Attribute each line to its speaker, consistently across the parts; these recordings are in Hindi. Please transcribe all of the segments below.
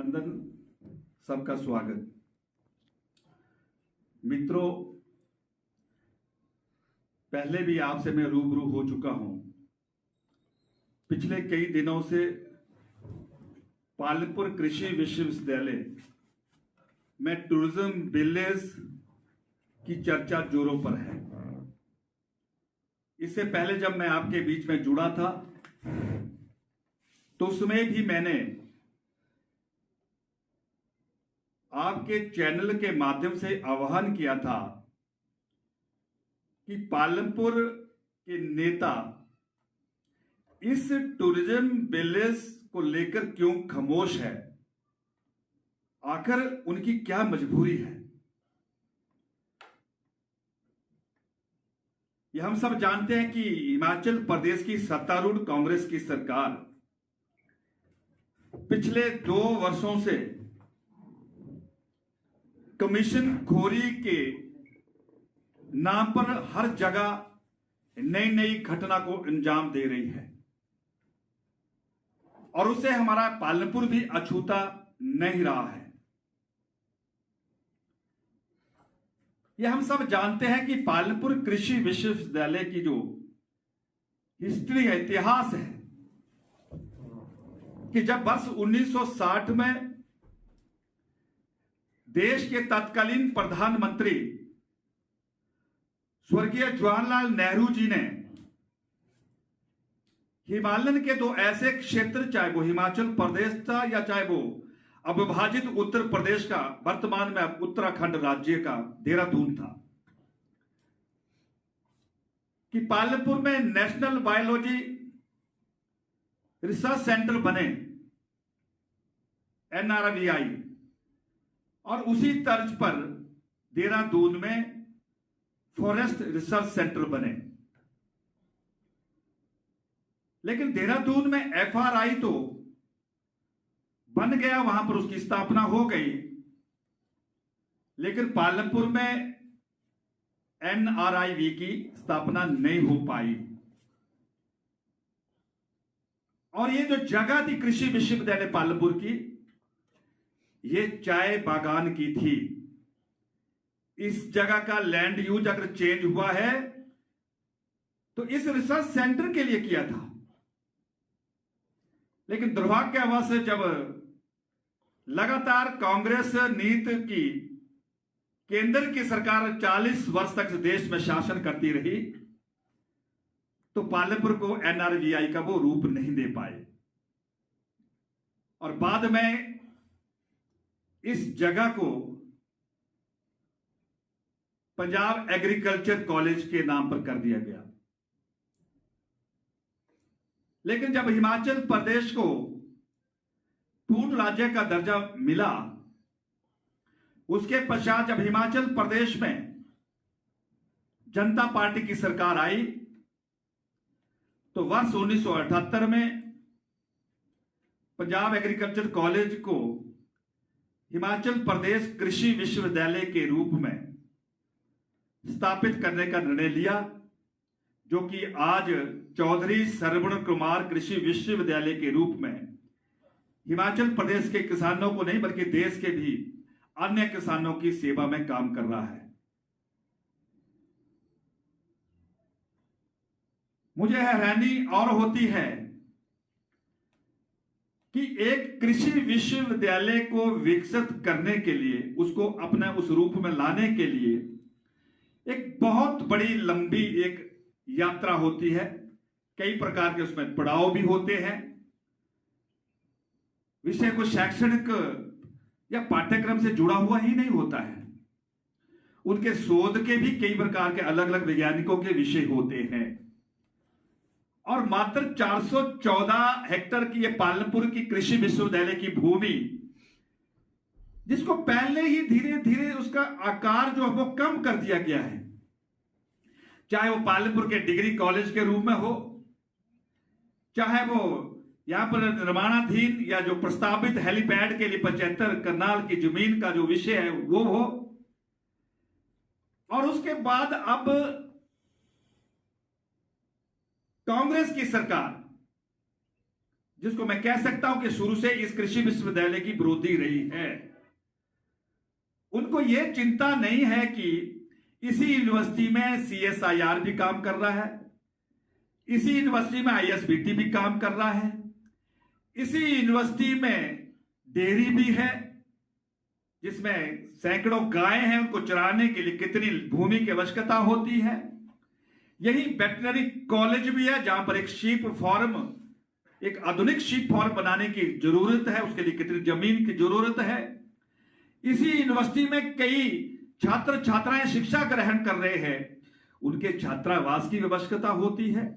Speaker 1: नंदन, सबका स्वागत। मित्रों, पहले भी आपसे मैं रूबरू हो चुका हूं। पिछले कई दिनों से पालनपुर कृषि विश्वविद्यालय में टूरिज्म विलेज की चर्चा जोरों पर है। इससे पहले जब मैं आपके बीच में जुड़ा था तो उसमें भी मैंने आपके चैनल के माध्यम से आह्वान किया था कि पालनपुर के नेता इस टूरिज्म विलेज को लेकर क्यों खामोश है, आखिर उनकी क्या मजबूरी है। यह हम सब जानते हैं कि हिमाचल प्रदेश की सत्तारूढ़ कांग्रेस की सरकार पिछले 2 वर्षों से कमीशन खोरी के नाम पर हर जगह नई नई घटना को अंजाम दे रही है और उससे हमारा पालनपुर भी अछूता नहीं रहा है। यह हम सब जानते हैं कि पालनपुर कृषि विश्वविद्यालय की जो हिस्ट्री है, इतिहास है, कि जब वर्ष 1960 में देश के तत्कालीन प्रधानमंत्री स्वर्गीय जवाहरलाल नेहरू जी ने हिमालयन के 2 ऐसे क्षेत्र, चाहे वो हिमाचल प्रदेश था या चाहे वो अविभाजित उत्तर प्रदेश का, वर्तमान में उत्तराखंड राज्य का देहरादून था, कि पालनपुर में नेशनल बायोलॉजी रिसर्च सेंटर बने, NRVI, और उसी तर्ज पर देहरादून में फॉरेस्ट रिसर्च सेंटर बने। लेकिन देहरादून में FRI तो बन गया, वहां पर उसकी स्थापना हो गई, लेकिन पालनपुर में NRIV की स्थापना नहीं हो पाई। और ये जो जगह थी कृषि विश्वविद्यालय पालनपुर की, ये चाय बागान की थी। इस जगह का लैंड यूज अगर चेंज हुआ है तो इस रिसर्च सेंटर के लिए किया था। लेकिन दुर्भाग्यवश जब लगातार कांग्रेस नीति की केंद्र की सरकार 40 वर्ष तक देश में शासन करती रही तो पालनपुर को NRVI का वो रूप नहीं दे पाए और बाद में इस जगह को पंजाब एग्रीकल्चर कॉलेज के नाम पर कर दिया गया। लेकिन जब हिमाचल प्रदेश को पूर्ण राज्य का दर्जा मिला, उसके पश्चात जब हिमाचल प्रदेश में जनता पार्टी की सरकार आई तो वर्ष 1978 में पंजाब एग्रीकल्चर कॉलेज को हिमाचल प्रदेश कृषि विश्वविद्यालय के रूप में स्थापित करने का निर्णय लिया, जो कि आज चौधरी सरवण कुमार कृषि विश्वविद्यालय के रूप में हिमाचल प्रदेश के किसानों को नहीं बल्कि देश के भी अन्य किसानों की सेवा में काम कर रहा है। मुझे हैरानी और होती है कि एक कृषि विश्वविद्यालय को विकसित करने के लिए, उसको अपने उस रूप में लाने के लिए एक बहुत बड़ी लंबी एक यात्रा होती है। कई प्रकार के उसमें पड़ाव भी होते हैं। विषय को शैक्षणिक या पाठ्यक्रम से जुड़ा हुआ ही नहीं होता है। उनके शोध के भी कई प्रकार के अलग अलग वैज्ञानिकों के विषय होते हैं और मात्र 414 हेक्टेयर की यह पालनपुर की कृषि विश्वविद्यालय की भूमि, जिसको पहले ही धीरे धीरे उसका आकार जो है वो कम कर दिया गया है, चाहे वो पालनपुर के डिग्री कॉलेज के रूप में हो, चाहे वो यहां पर निर्माणाधीन या जो प्रस्तावित हेलीपैड के लिए 75 कनाल की जमीन का जो विषय है वो हो, और उसके बाद अब कांग्रेस की सरकार जिसको मैं कह सकता हूं कि शुरू से इस कृषि विश्वविद्यालय की विरोधी रही है, उनको यह चिंता नहीं है कि इसी यूनिवर्सिटी में CSIR भी काम कर रहा है, इसी यूनिवर्सिटी में ISBT भी काम कर रहा है, इसी यूनिवर्सिटी में डेयरी भी है जिसमें सैकड़ों गाय हैं, उनको चराने के लिए कितनी भूमि की आवश्यकता होती है। यही वेटनरी कॉलेज भी है जहां पर एक शीप फार्म, एक आधुनिक शीप फार्म बनाने की जरूरत है, उसके लिए कितनी जमीन की जरूरत है। इसी यूनिवर्सिटी में कई छात्र छात्राएं शिक्षा ग्रहण कर रहे हैं, उनके छात्रावास की आवश्यकता होती है।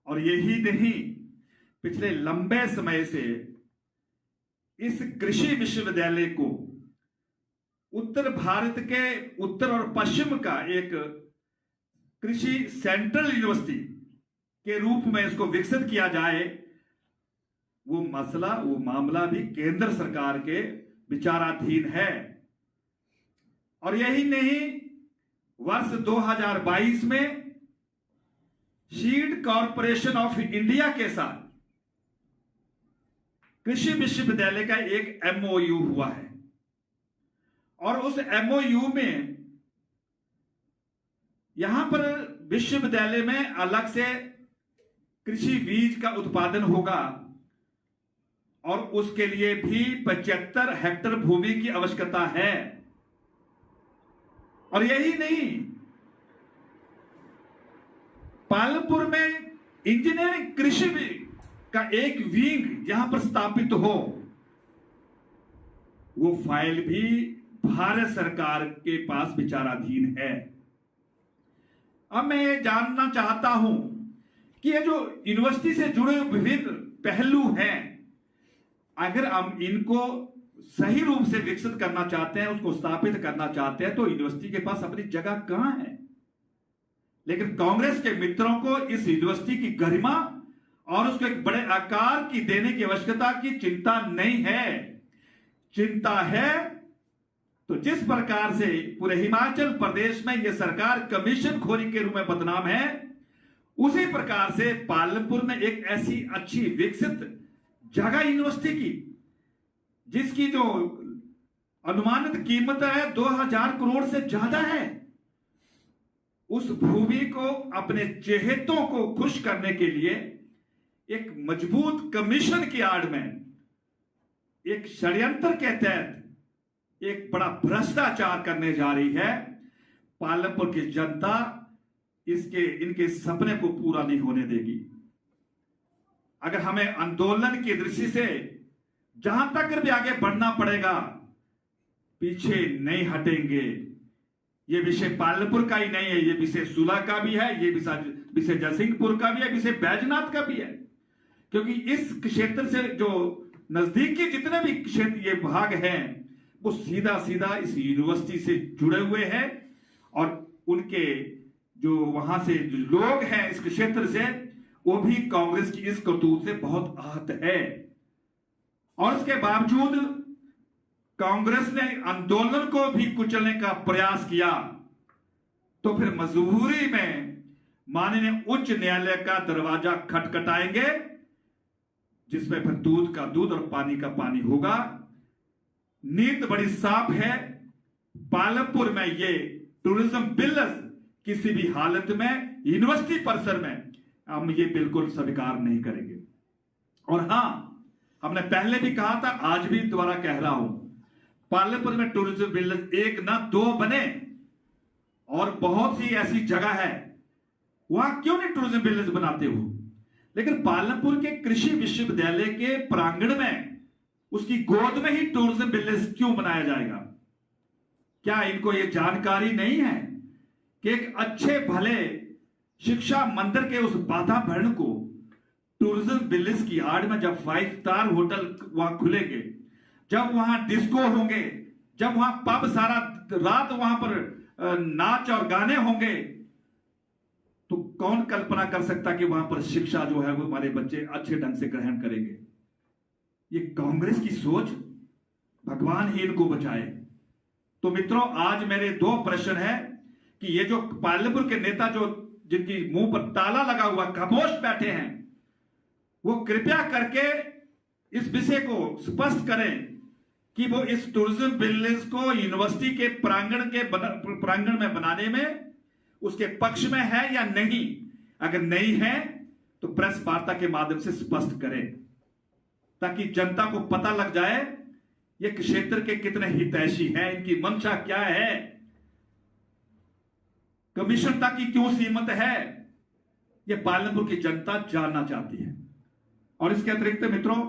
Speaker 1: और यही नहीं, पिछले लंबे समय से इस कृषि विश्वविद्यालय को उत्तर भारत के उत्तर और पश्चिम का एक कृषि सेंट्रल यूनिवर्सिटी के रूप में इसको विकसित किया जाए, वो मसला, वो मामला भी केंद्र सरकार के विचाराधीन है। और यही नहीं, वर्ष 2022 में सीड कॉरपोरेशन ऑफ इंडिया के साथ कृषि विश्वविद्यालय का एक MOU हुआ है और उस MOU में यहां पर विश्वविद्यालय में अलग से कृषि बीज का उत्पादन होगा और उसके लिए भी 75 हेक्टेयर भूमि की आवश्यकता है। और यही नहीं, पालमपुर में इंजीनियरिंग कृषि का एक विंग यहां पर स्थापित हो, वो फाइल भी भारत सरकार के पास विचाराधीन है। अब मैं ये जानना चाहता हूं कि ये जो यूनिवर्सिटी से जुड़े विभिन्न पहलू हैं, अगर हम इनको सही रूप से विकसित करना चाहते हैं, उसको स्थापित करना चाहते हैं, तो यूनिवर्सिटी के पास अपनी जगह कहां है। लेकिन कांग्रेस के मित्रों को इस यूनिवर्सिटी की गरिमा और उसको एक बड़े आकार की देने की आवश्यकता की चिंता नहीं है। चिंता है तो जिस प्रकार से पूरे हिमाचल प्रदेश में यह सरकार कमीशन खोरी के रूप में बदनाम है, उसी प्रकार से पालमपुर में एक ऐसी अच्छी विकसित जगह यूनिवर्सिटी की, जिसकी जो अनुमानित कीमत है 2000 करोड़ से ज्यादा है, उस भूमि को अपने चहेतों को खुश करने के लिए एक मजबूत कमीशन की आड़ में, एक षड्यंत्र के तहत एक बड़ा भ्रष्टाचार करने जा रही है। पालमपुर की जनता इनके सपने को पूरा नहीं होने देगी। अगर हमें आंदोलन की दृष्टि से जहां तक भी आगे बढ़ना पड़ेगा, पीछे नहीं हटेंगे। ये विषय पालमपुर का ही नहीं है, ये विषय सुला का भी है, ये विषय जयसिंहपुर का भी है, विषय बैजनाथ का भी है। क्योंकि इस क्षेत्र से जो नजदीकी जितने भी क्षेत्र ये भाग हैं, वो सीधा सीधा इस यूनिवर्सिटी से जुड़े हुए हैं और उनके जो वहां से जो लोग हैं इस क्षेत्र से, वो भी कांग्रेस की इस करतूत से बहुत आहत है। और इसके बावजूद कांग्रेस ने आंदोलन को भी कुचलने का प्रयास किया, तो फिर मजबूरी में माननीय उच्च न्यायालय का दरवाजा खटखटाएंगे, जिसमें फिर दूध का दूध और पानी का पानी होगा। नीति बड़ी साफ है, पालमपुर में ये टूरिज्म बिल किसी भी हालत में यूनिवर्सिटी परिसर में हम ये बिल्कुल स्वीकार नहीं करेंगे। और हां, हमने पहले भी कहा था, आज भी दोबारा कह रहा हूं, पालमपुर में टूरिज्म बिल 1 ना 2 बने और बहुत सी ऐसी जगह है, वहां क्यों नहीं टूरिज्म बिल बनाते हो। लेकिन पालमपुर के कृषि विश्वविद्यालय के प्रांगण में, उसकी गोद में ही टूरिज्म विलेज क्यों बनाया जाएगा। क्या इनको यह जानकारी नहीं है कि एक अच्छे भले शिक्षा मंदिर के उस वातावरण को टूरिज्म विलेज की आड़ में जब 5 स्टार होटल वहां खुलेंगे, जब वहां डिस्को होंगे, जब वहां पब सारा रात वहां पर नाच और गाने होंगे, तो कौन कल्पना कर सकता कि वहां पर शिक्षा जो है वो हमारे बच्चे अच्छे ढंग से ग्रहण करेंगे। ये कांग्रेस की सोच, भगवान ही इनको बचाए। तो मित्रों, आज मेरे 2 प्रश्न है कि ये जो पालमपुर के नेता जो जिनकी मुंह पर ताला लगा हुआ खामोश बैठे हैं, वो कृपया करके इस विषय को स्पष्ट करें कि वो इस टूरिज्म विलेज को यूनिवर्सिटी के प्रांगण में बनाने में उसके पक्ष में है या नहीं। अगर नहीं है तो प्रेस वार्ता के माध्यम से स्पष्ट करें, ताकि जनता को पता लग जाए ये क्षेत्र के कितने हितैषी हैं, इनकी मंशा क्या है, कमीशन तक की क्यों सीमित है, ये पालनपुर की जनता जानना चाहती है। और इसके अतिरिक्त मित्रों,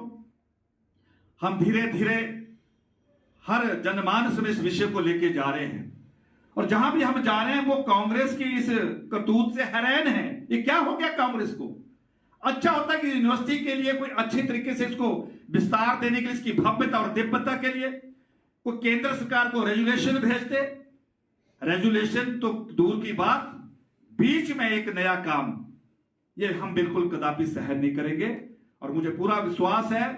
Speaker 1: हम धीरे धीरे हर जनमानस में इस विषय को लेके जा रहे हैं, और जहां भी हम जा रहे हैं वो कांग्रेस की इस करतूत से हैरान है। ये क्या हो गया कांग्रेस को? अच्छा होता कि यूनिवर्सिटी के लिए कोई अच्छे तरीके से इसको विस्तार देने के लिए, इसकी भव्यता और दिव्यता के लिए कोई केंद्र सरकार को रेजुलेशन भेजते। रेजुलेशन तो दूर की बात, बीच में एक नया काम, ये हम बिल्कुल कदापि सहन नहीं करेंगे। और मुझे पूरा विश्वास है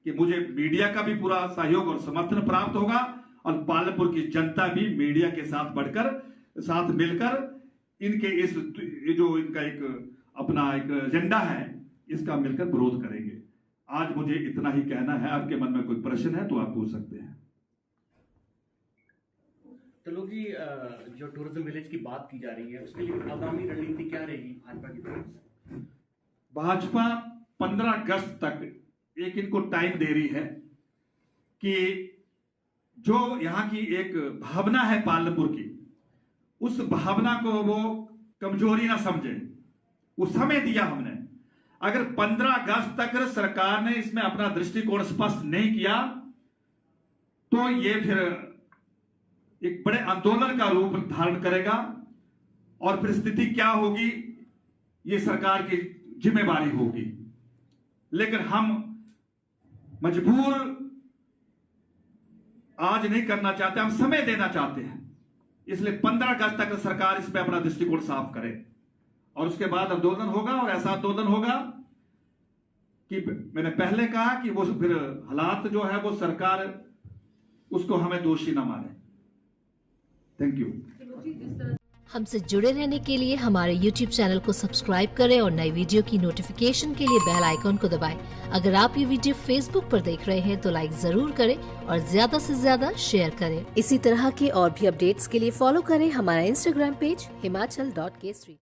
Speaker 1: कि मुझे मीडिया का भी पूरा सहयोग और समर्थन प्राप्त होगा, और पालनपुर की जनता भी मीडिया के साथ मिलकर इनके इस जो इनका एक अपना एक एजेंडा है, इसका मिलकर विरोध करेंगे। आज मुझे इतना ही कहना है। आपके मन में कोई प्रश्न है तो आप पूछ सकते हैं।
Speaker 2: तो लोग जी, जो टूरिज्म विलेज की बात की जा रही है, उसके लिए आगामी रणनीति क्या रहेगी भाजपा की तरफ से?
Speaker 1: भाजपा 15 अगस्त तक एक इनको टाइम दे रही है कि जो यहां की एक भावना है पालनपुर की, उस भावना को वो कमजोरी ना समझे। वो समय दिया हमने। अगर 15 अगस्त तक सरकार ने इसमें अपना दृष्टिकोण स्पष्ट नहीं किया तो ये फिर एक बड़े आंदोलन का रूप धारण करेगा, और फिर स्थिति क्या होगी ये सरकार की जिम्मेवारी होगी। लेकिन हम मजबूर आज नहीं करना चाहते, हम समय देना चाहते हैं। इसलिए 15 अगस्त तक सरकार इस पे अपना दृष्टिकोण साफ करे, और उसके बाद आंदोलन होगा। और ऐसा आंदोलन होगा कि मैंने पहले कहा कि वो फिर हालात जो है वो सरकार उसको हमें दोषी ना माने। Thank you.
Speaker 3: हमसे जुड़े रहने के लिए हमारे YouTube चैनल को सब्सक्राइब करें और नई वीडियो की नोटिफिकेशन के लिए बेल आइकॉन को दबाएं। अगर आप ये वीडियो Facebook पर देख रहे हैं तो लाइक जरूर करें और ज्यादा से ज्यादा शेयर करें। इसी तरह के और भी अपडेट्स के लिए फॉलो करें हमारा Instagram पेज himachal.k3।